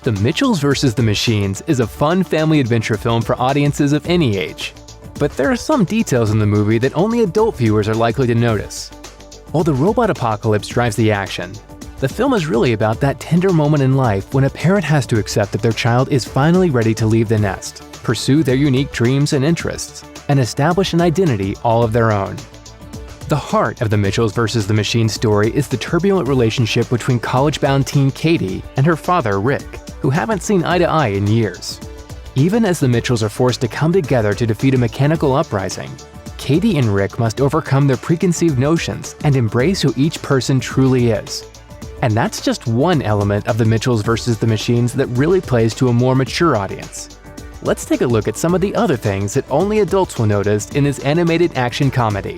The Mitchells vs. the Machines is a fun family adventure film for audiences of any age. But there are some details in the movie that only adult viewers are likely to notice. While the robot apocalypse drives the action, the film is really about that tender moment in life when a parent has to accept that their child is finally ready to leave the nest, pursue their unique dreams and interests, and establish an identity all of their own. The heart of the Mitchells vs. the Machines story is the turbulent relationship between college-bound teen Katie and her father Rick, who haven't seen eye to eye in years. Even as the Mitchells are forced to come together to defeat a mechanical uprising, Katie and Rick must overcome their preconceived notions and embrace who each person truly is. And that's just one element of the Mitchells vs. the Machines that really plays to a more mature audience. Let's take a look at some of the other things that only adults will notice in this animated action comedy.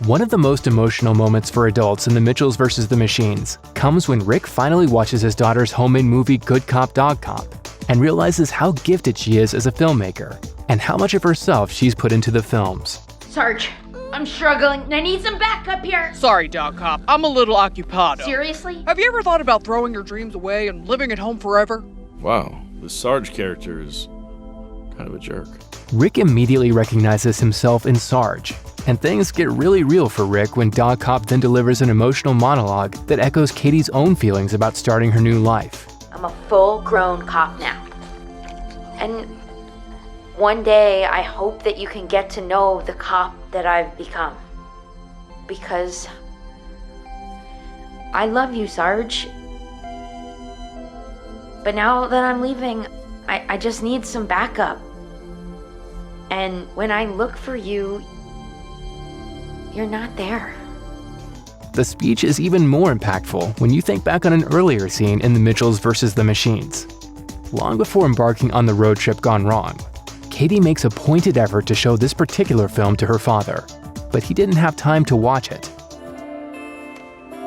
One of the most emotional moments for adults in the Mitchells vs. the Machines comes when Rick finally watches his daughter's homemade movie Good Cop, Dog Cop and realizes how gifted she is as a filmmaker and how much of herself she's put into the films. Sarge, I'm struggling. I need some backup here. Sorry, Dog Cop. I'm a little occupado. Seriously? Have you ever thought about throwing your dreams away and living at home forever? Wow, the Sarge character is kind of a jerk. Rick immediately recognizes himself in Sarge, and things get really real for Rick when Dog Cop then delivers an emotional monologue that echoes Katie's own feelings about starting her new life. I'm a full-grown cop now. And one day I hope that you can get to know the cop that I've become. Because I love you, Sarge. But now that I'm leaving, I just need some backup. And when I look for you, you're not there. The speech is even more impactful when you think back on an earlier scene in The Mitchells vs. the Machines. Long before embarking on the road trip gone wrong, Katie makes a pointed effort to show this particular film to her father, but he didn't have time to watch it.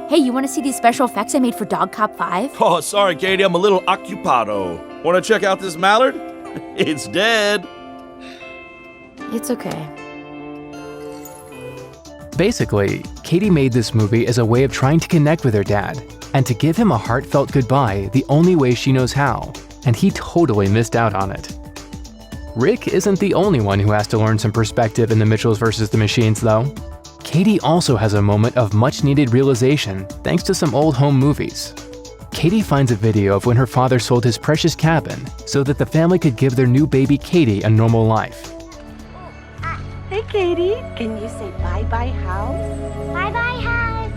Hey, you want to see these special effects I made for Dog Cop 5? Oh, sorry, Katie, I'm a little occupado. Want to check out this mallard? It's dead. It's okay. Basically, Katie made this movie as a way of trying to connect with her dad and to give him a heartfelt goodbye the only way she knows how, and he totally missed out on it. Rick isn't the only one who has to learn some perspective in The Mitchells vs. the Machines, though. Katie also has a moment of much-needed realization thanks to some old home movies. Katie finds a video of when her father sold his precious cabin so that the family could give their new baby Katie a normal life. Hey, Katie, can you say bye-bye house? Bye-bye, house.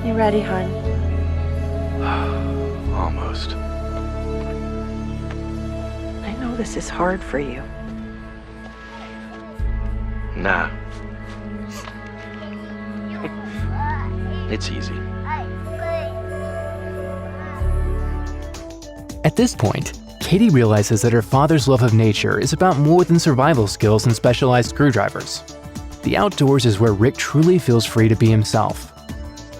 You ready, hon? Almost. I know this is hard for you. Nah. It's easy. At this point, Katie realizes that her father's love of nature is about more than survival skills and specialized screwdrivers. The outdoors is where Rick truly feels free to be himself.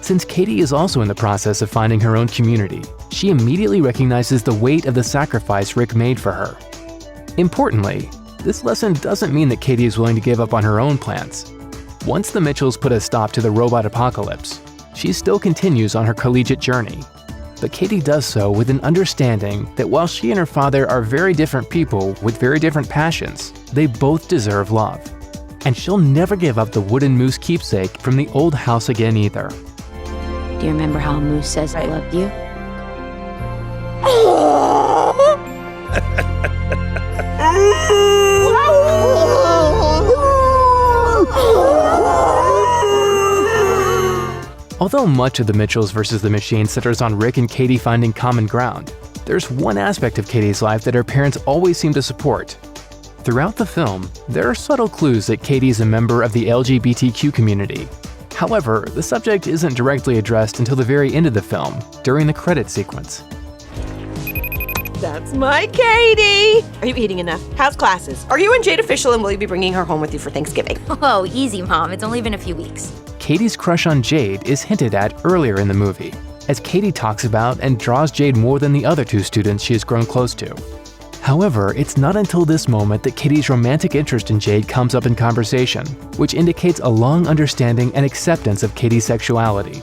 Since Katie is also in the process of finding her own community, she immediately recognizes the weight of the sacrifice Rick made for her. Importantly, this lesson doesn't mean that Katie is willing to give up on her own plans. Once the Mitchells put a stop to the robot apocalypse, she still continues on her collegiate journey. But Katie does so with an understanding that while she and her father are very different people with very different passions, they both deserve love. And she'll never give up the wooden moose keepsake from the old house again either. Do you remember how a moose says I loved you? Although much of The Mitchells vs. the Machines centers on Rick and Katie finding common ground, there's one aspect of Katie's life that her parents always seem to support. Throughout the film, there are subtle clues that Katie is a member of the LGBTQ community. However, the subject isn't directly addressed until the very end of the film, during the credit sequence. That's my Katie! Are you eating enough? How's classes? Are you and Jade official and will you be bringing her home with you for Thanksgiving? Oh, easy, Mom. It's only been a few weeks. Katie's crush on Jade is hinted at earlier in the movie, as Katie talks about and draws Jade more than the other two students she has grown close to. However, it's not until this moment that Katie's romantic interest in Jade comes up in conversation, which indicates a long understanding and acceptance of Katie's sexuality.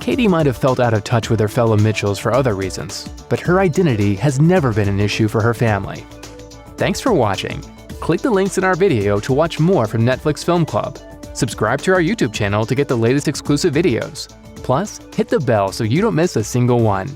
Katie might have felt out of touch with her fellow Mitchells for other reasons, but her identity has never been an issue for her family. Thanks for watching. Click the links in our video to watch more from Netflix Film Club. Subscribe to our YouTube channel to get the latest exclusive videos. Plus, hit the bell so you don't miss a single one.